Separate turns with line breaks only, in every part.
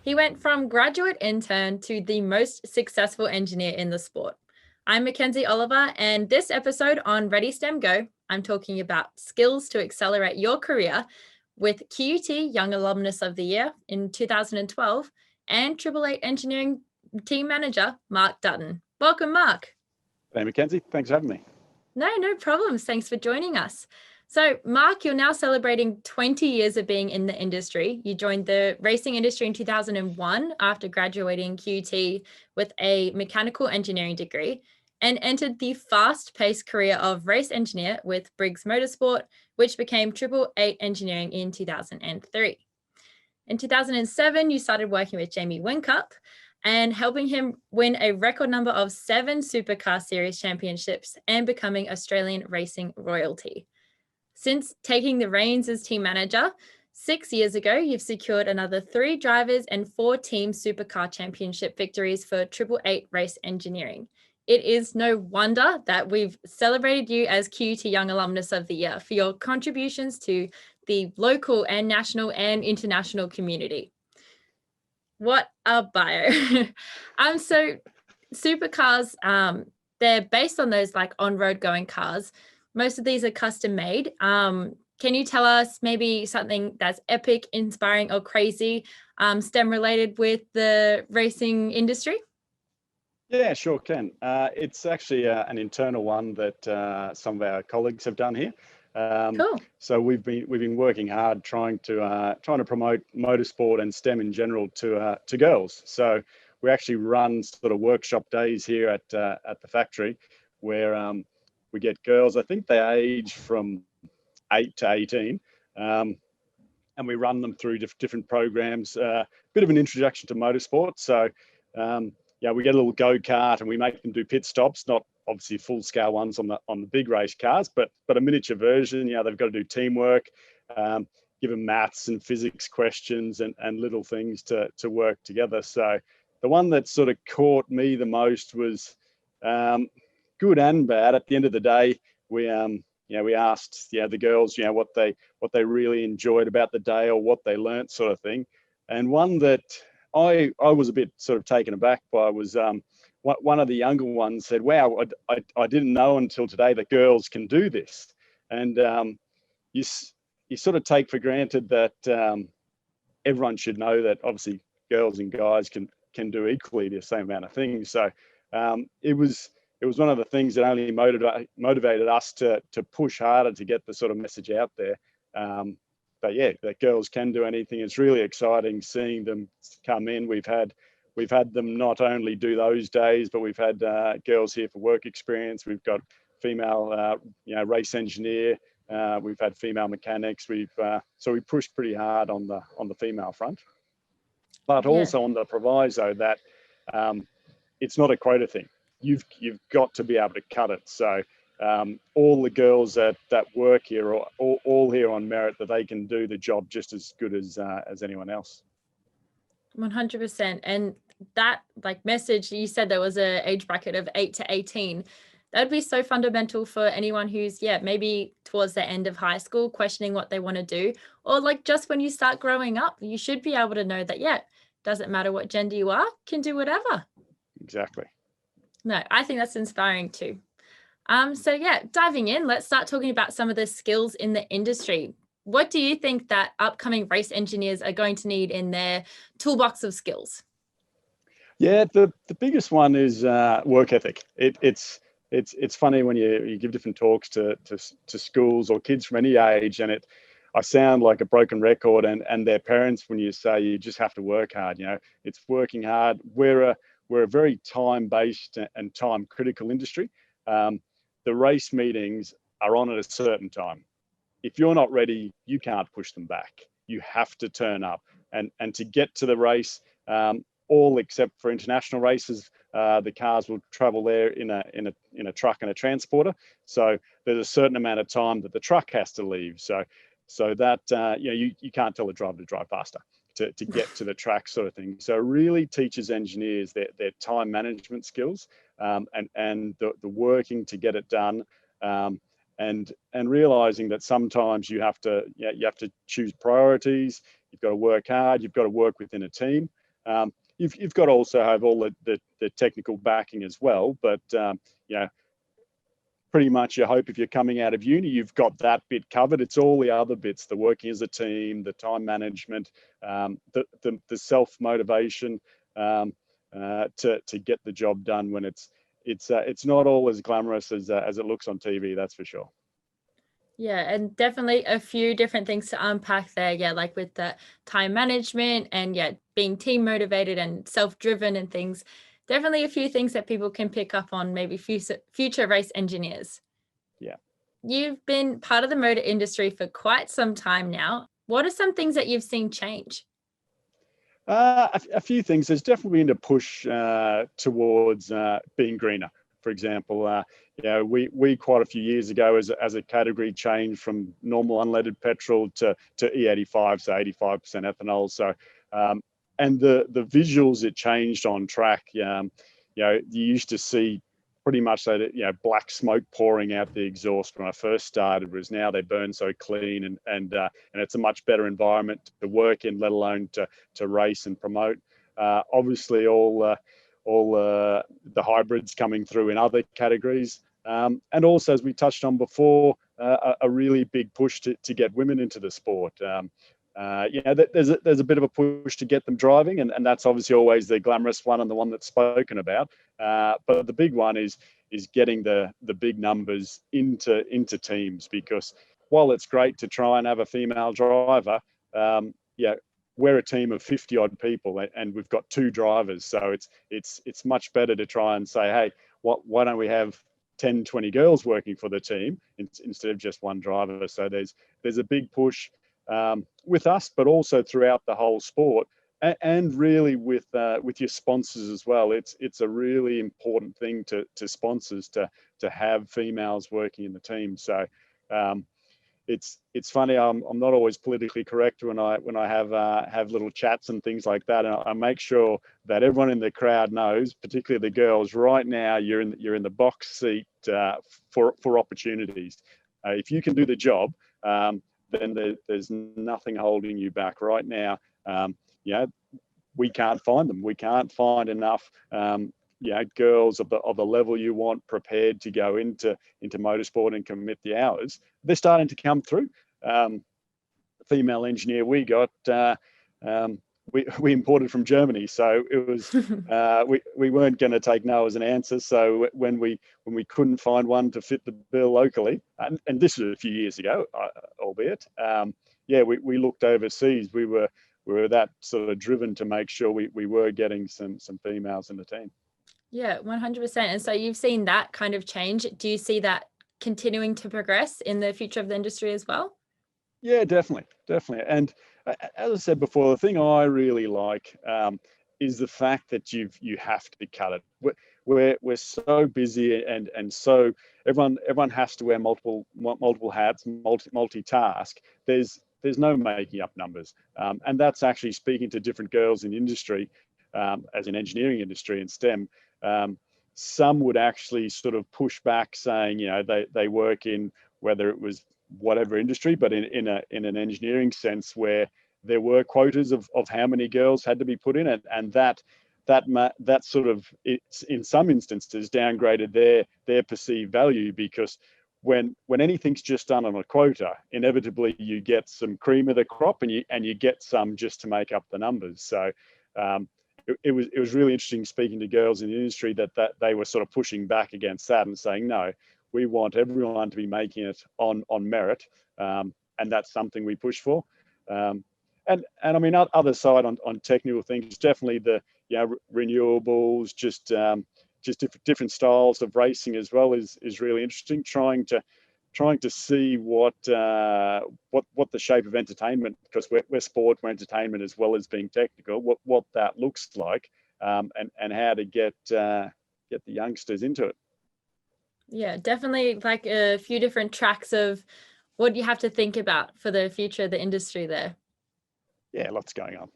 He went from graduate intern to the most successful engineer in the sport. I'm Mackenzi Oliver, and this episode on Ready STEM Go, I'm talking about skills to accelerate your career with QUT Young Alumnus of the Year in 2012 and Triple Eight Engineering Team Manager, Mark Dutton. Welcome, Mark.
Hey, Mackenzi. Thanks for having me.
No problems. Thanks for joining us. So, Mark, you're now celebrating 20 years of being in the industry. You joined the racing industry in 2001 after graduating QUT with a mechanical engineering degree and entered the fast-paced career of race engineer with Briggs Motorsport, which became Triple Eight Engineering in 2003. In 2007, you started working with Jamie Whincup and helping him win a record number of 7 Supercar Series championships and becoming Australian racing royalty. Since taking the reins as team manager 6 years ago, you've secured another 3 drivers and 4 team supercar championship victories for Triple Eight Race Engineering. It is no wonder that we've celebrated you as QUT Young Alumnus of the Year for your contributions to the local and national and international community. What a bio. So supercars, they're based on those like on-road going cars. Most of these are custom made. Can you tell us maybe something that's epic, inspiring, or crazy STEM related with the racing industry?
Yeah, sure can. It's actually an internal one that some of our colleagues have done here.
Cool.
So we've been working hard trying to promote motorsport and STEM in general to girls. So we actually run sort of workshop days here at the factory where we get girls. I think they age from 8 to 18, and we run them through different programs. Bit of an introduction to motorsport. So we get a little go-kart and we make them do pit stops, not obviously full-scale ones on the big race cars, but a miniature version. They've got to do teamwork, give them maths and physics questions and little things to work together. So the one that sort of caught me the most was good and bad. At the end of the day, we asked the girls what they really enjoyed about the day or what they learnt, sort of thing. And one that I was a bit sort of taken aback by was one of the younger ones said, "Wow, I didn't know until today that girls can do this." And you sort of take for granted that everyone should know that obviously girls and guys can do equally the same amount of things. So it was one of the things that only motivated us to push harder to get the sort of message out there. But yeah, that girls can do anything. It's really exciting seeing them come in. We've had them not only do those days, but we've had girls here for work experience. We've got female, race engineer. We've had female mechanics. So we pushed pretty hard on the female front, but also on the proviso that it's not a quota thing. You've got to be able to cut it. So all the girls that work here are all here on merit, that they can do the job just as good as anyone else.
100%. And that message, you said there was an age bracket of 8 to 18. That'd be so fundamental for anyone who's maybe towards the end of high school, questioning what they want to do, or just when you start growing up, you should be able to know that doesn't matter what gender you are, can do whatever.
Exactly.
No, I think that's inspiring too. Diving in, let's start talking about some of the skills in the industry. What do you think that upcoming race engineers are going to need in their toolbox of skills?
Yeah, the biggest one is work ethic. It's funny when you give different talks to schools or kids from any age, and I sound like a broken record and their parents when you say you just have to work hard. It's working hard. We're a very time-based and time-critical industry. The race meetings are on at a certain time. If you're not ready, you can't push them back. You have to turn up, and to get to the race, all except for international races, the cars will travel there in a truck and a transporter. So there's a certain amount of time that the truck has to leave. So that you can't tell the driver to drive faster to get to the track, sort of thing. So it really teaches engineers their time management skills, and the working to get it done, and realizing that sometimes you have to choose priorities. You've got to work hard. You've got to work within a team. You've got to also have all the technical backing as well. But pretty much you hope if you're coming out of uni, you've got that bit covered. It's all the other bits, the working as a team, the time management, the self-motivation to get the job done when it's not all as glamorous as it looks on TV, that's for sure.
Yeah, and definitely a few different things to unpack there. Yeah, like with the time management and being team motivated and self-driven and things. Definitely a few things that people can pick up on, maybe future race engineers.
Yeah.
You've been part of the motor industry for quite some time now. What are some things that you've seen change?
A few things. There's definitely been a push towards being greener. For example, we quite a few years ago as a category changed from normal unleaded petrol to E85, so 85% ethanol. So and the visuals it changed on track. You used to see pretty much that black smoke pouring out the exhaust when I first started, whereas now they burn so clean and it's a much better environment to work in, let alone to race and promote. Obviously, all the hybrids coming through in other categories, and also, as we touched on before, a really big push to get women into the sport. There's a bit of a push to get them driving, and that's obviously always the glamorous one and the one that's spoken about. But the big one is getting the big numbers into teams, because while it's great to try and have a female driver, we're a team of 50 odd people and we've got 2 drivers. So it's much better to try and say, hey, why don't we have 10, 20 girls working for the team instead of just one driver? So there's a big push with us, but also throughout the whole sport, and really with your sponsors as well. It's a really important thing to sponsors to have females working in the team. So it's funny. I'm not always politically correct when I have little chats and things like that, and I make sure that everyone in the crowd knows, particularly the girls. Right now, you're in the box seat for opportunities. If you can do the job, then there's nothing holding you back. Right now, we can't find them. We can't find enough girls of the level you want prepared to go into motorsport and commit the hours. They're starting to come through. Female engineer we got, we imported from Germany, so it was we weren't going to take no as an answer. So when we couldn't find one to fit the bill locally, and this was a few years ago, albeit, we looked overseas. We were that sort of driven to make sure we were getting some females in the team. Yeah,
100%. And so you've seen that kind of change. Do you see that continuing to progress in the future of the industry as well?
Yeah, definitely. And as I said before, the thing I really like is the fact that you have to cut it. We're so busy and so everyone has to wear multiple hats, multitask. There's no making up numbers, and that's actually speaking to different girls in industry, as in engineering industry and STEM. Some would actually sort of push back, saying they work in, whether it was whatever industry, but in an engineering sense, where there were quotas of how many girls had to be put in it, and that sort of, it's in some instances downgraded their perceived value, because when anything's just done on a quota, inevitably you get some cream of the crop and you get some just to make up the numbers. So it was really interesting speaking to girls in the industry that they were sort of pushing back against that and saying, no, we want everyone to be making it on merit, and that's something we push for. And I mean, other side on technical things, definitely the renewables, just different styles of racing as well is really interesting. Trying to see what the shape of entertainment, because we're sport, we're entertainment as well as being technical, what that looks like, and how to get the youngsters into it.
Yeah, definitely, like a few different tracks of what you have to think about for the future of the industry there.
Yeah, lots going on.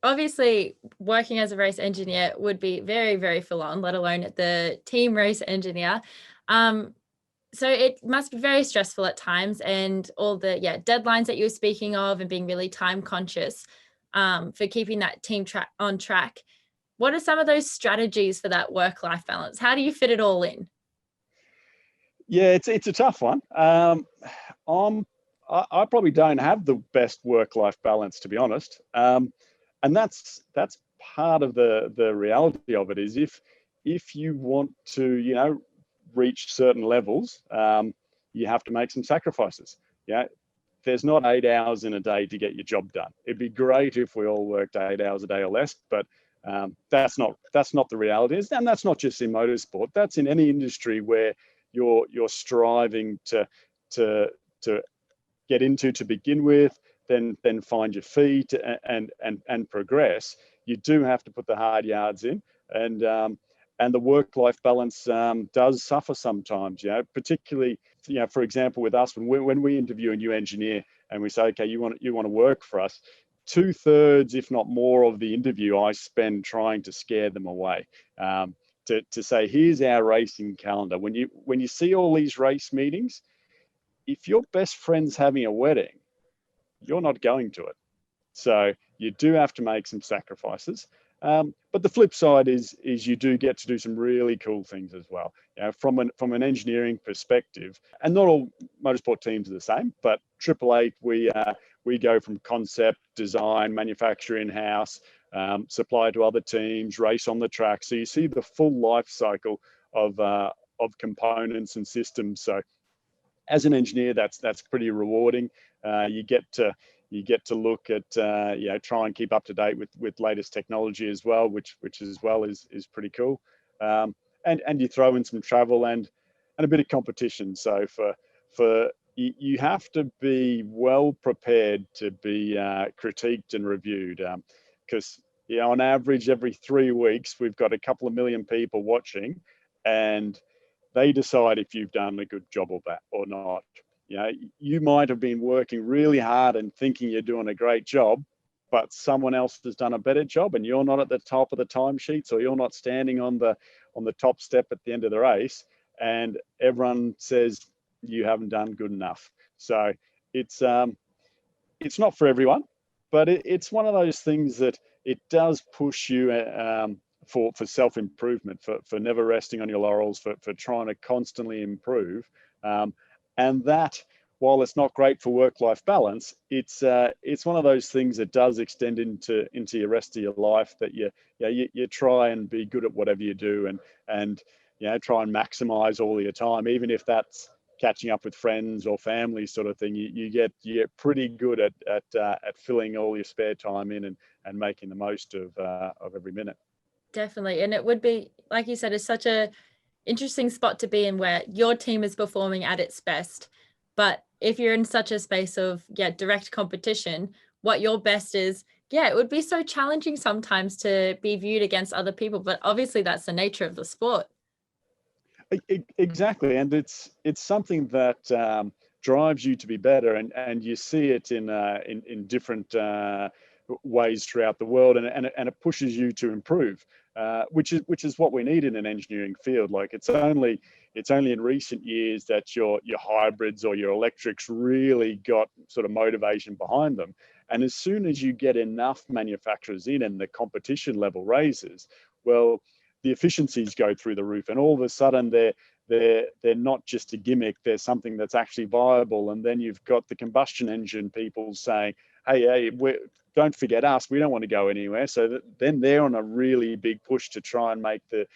Obviously, working as a race engineer would be very, very full on, let alone the team race engineer. So it must be very stressful at times, and all the deadlines that you were speaking of and being really time conscious. for keeping that team on track. What are some of those strategies for that work-life balance? How do you fit it all in?
Yeah, it's a tough one. I probably don't have the best work-life balance, to be honest. And that's part of the reality of it is if you want to, reach certain levels, you have to make some sacrifices. Yeah, there's not 8 hours in a day to get your job done. It'd be great if we all worked 8 hours a day or less, but that's not the reality. And that's not just in motorsport. That's in any industry where you're striving to get into to begin with, then find your feet and progress. You do have to put the hard yards in, and the work-life balance does suffer sometimes. Particularly, for example, with us when we interview a new engineer and we say, okay, you want to work for us. 2/3, if not more, of the interview I spend trying to scare them away. To say, here's our racing calendar. When you see all these race meetings, if your best friend's having a wedding, you're not going to it. So you do have to make some sacrifices. But the flip side is you do get to do some really cool things as well. From an engineering perspective, and not all motorsport teams are the same, but Triple Eight, we go from concept, design, manufacture in-house, supply to other teams, race on the track. So you see the full life cycle of components and systems. So as an engineer, that's pretty rewarding. You get to look at try and keep up to date with latest technology as well, which as well is pretty cool. And you throw in some travel and a bit of competition. So for you have to be well prepared to be critiqued and reviewed, because on average every 3 weeks we've got a couple of million people watching, and they decide if you've done a good job or not. You might have been working really hard and thinking you're doing a great job, but someone else has done a better job and you're not at the top of the timesheets, or you're not standing on the top step at the end of the race, and everyone says you haven't done good enough. So it's not for everyone, but it's one of those things that it does push you for self-improvement, for never resting on your laurels, for trying to constantly improve. And that, while it's not great for work-life balance, it's one of those things that does extend into your rest of your life, that you try and be good at whatever you do, and try and maximize all your time, even if that's catching up with friends or family sort of thing. You get pretty good at filling all your spare time in and making the most of every minute.
Definitely. And it would be, like you said, it's such a interesting spot to be in, where your team is performing at its best. But if you're in such a space of direct competition, what your best is, it would be so challenging sometimes to be viewed against other people. But obviously that's the nature of the sport.
Exactly. And it's something that drives you to be better, and you see it in different ways throughout the world, and it pushes you to improve, which is what we need in an engineering field. Like it's only in recent years that your hybrids or your electrics really got sort of motivation behind them. And as soon as you get enough manufacturers in and the competition level raises, well, the efficiencies go through the roof, and all of a sudden they're not just a gimmick, they're something that's actually viable. And then you've got the combustion engine people saying, hey, don't forget us, we don't want to go anywhere. So then they're on a really big push to try and make the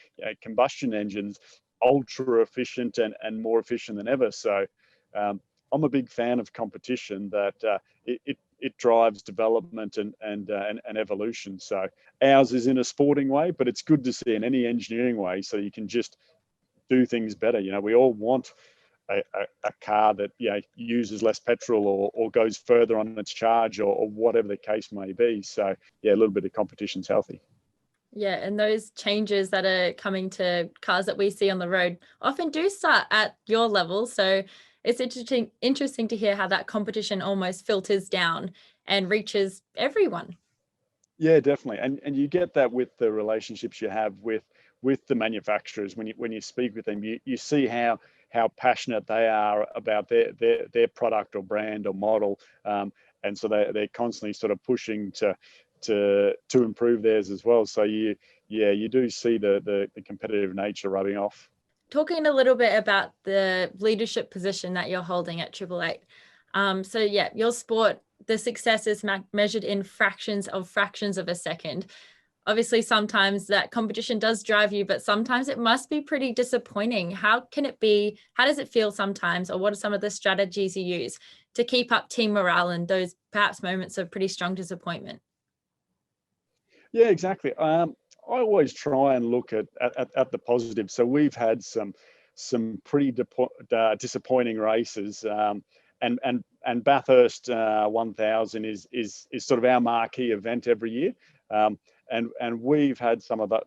combustion engines ultra efficient and more efficient than ever. So I'm a big fan of competition, that it drives development and evolution. So ours is in a sporting way, but it's good to see in any engineering way, so you can just do things better. We all want a car that uses less petrol or goes further on its charge, or whatever the case may be. So a little bit of competition's healthy.
Yeah, and those changes that are coming to cars that we see on the road often do start at your level. So it's interesting to hear how that competition almost filters down and reaches everyone.
Yeah, definitely. And you get that with the relationships you have with the manufacturers. When you speak with them, you see how passionate they are about their product or brand or model. And so they're constantly sort of pushing to to improve theirs as well. So you do see the competitive nature rubbing off.
Talking a little bit about the leadership position that you're holding at Triple Eight. So yeah, your sport, the success is measured in fractions of a second. Obviously, sometimes that competition does drive you, but sometimes it must be pretty disappointing. How can it be? How does it feel sometimes? Or what are some of the strategies you use to keep up team morale and those perhaps moments of pretty strong disappointment?
Yeah, exactly. I always try and look at the positive. So we've had some pretty disappointing races, and Bathurst 1000 is sort of our marquee event every year, and we've had some of that.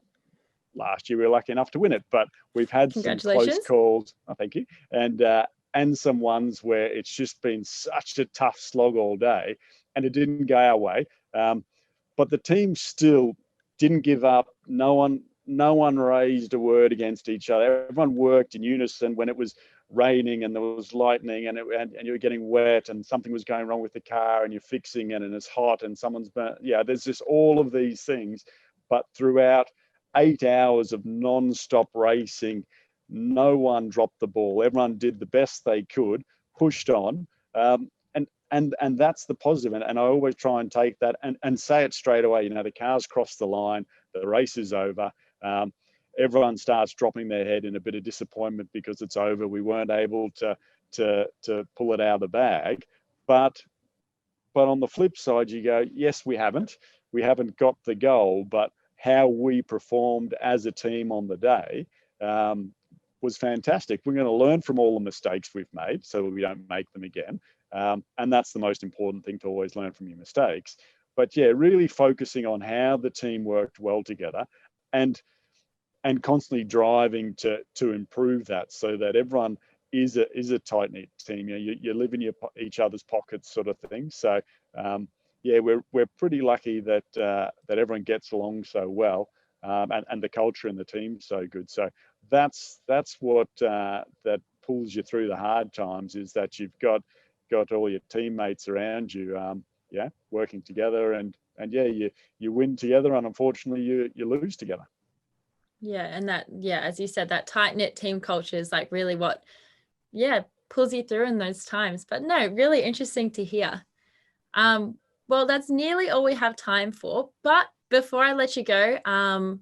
Last year we were lucky enough to win it, but we've had some close calls. Oh, thank you, and some ones where it's just been such a tough slog all day, and it didn't go our way. But the team still didn't give up. No one raised a word against each other. Everyone worked in unison when it was raining and there was lightning and you were getting wet and something was going wrong with the car and you're fixing it and it's hot and someone's burnt. Yeah, there's just all of these things. But throughout 8 hours of non-stop racing, no one dropped the ball. Everyone did the best they could, pushed on. And that's the positive. And I always try and take that and say it straight away. You know, the car's crossed the line, the race is over. Everyone starts dropping their head in a bit of disappointment because it's over. We weren't able to pull it out of the bag. But on the flip side, you go, yes, we haven't got the goal, but how we performed as a team on the day was fantastic. We're going to learn from all the mistakes we've made so that we don't make them again. And that's the most important thing, to always learn from your mistakes. But yeah, really focusing on how the team worked well together and constantly driving to improve that so that everyone is a tight-knit team. You know, you live in each other's pockets sort of thing. So yeah, we're pretty lucky that everyone gets along so well, and the culture in the team so good. So that's what that pulls you through the hard times, is that you've got all your teammates around you, working together, and yeah, you win together, and unfortunately you lose together.
Yeah, and that, yeah, as you said, that tight-knit team culture is like really what, pulls you through in those times. But no, really interesting to hear. Well, that's nearly all we have time for. But before I let you go,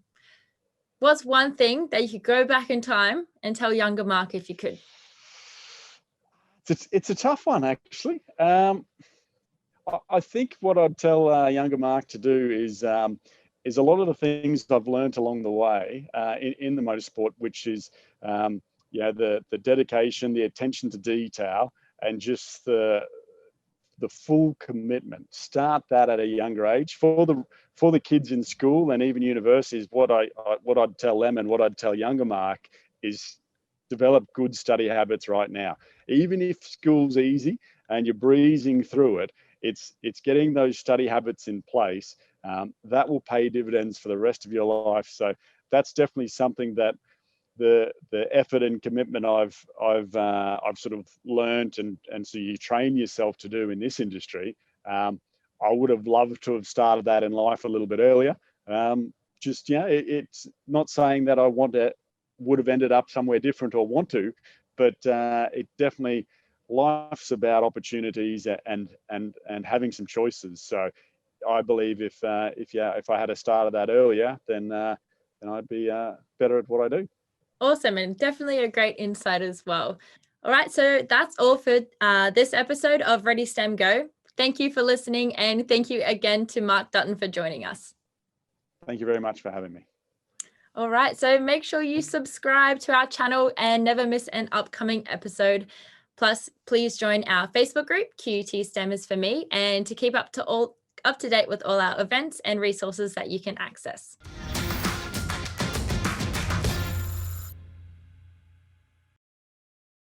what's one thing that you could go back in time and tell younger Mark if you could?
It's a tough one, actually. I think what I'd tell younger Mark to do is a lot of the things I've learned along the way in the motorsport, which is the dedication, the attention to detail, and just the full commitment. Start that at a younger age for the kids in school and even universities. What I'd tell them and what I'd tell younger Mark is develop good study habits right now. Even if school's easy and you're breezing through it, it's getting those study habits in place that will pay dividends for the rest of your life. So that's definitely something that the effort and commitment I've sort of learned and so you train yourself to do in this industry. I would have loved to have started that in life a little bit earlier. It's not saying that I would have ended up somewhere different or want to, but it definitely, life's about opportunities and having some choices. So I believe if I had started that earlier, then I'd be better at what I do.
Awesome, and definitely a great insight as well. All right, so that's all for this episode of Ready STEM Go. Thank you for listening, and thank you again to Mark Dutton for joining us.
Thank you very much for having me.
All right, so make sure you subscribe to our channel and never miss an upcoming episode. Plus, please join our Facebook group, QUT STEM is for me, and to keep up to date with all our events and resources that you can access.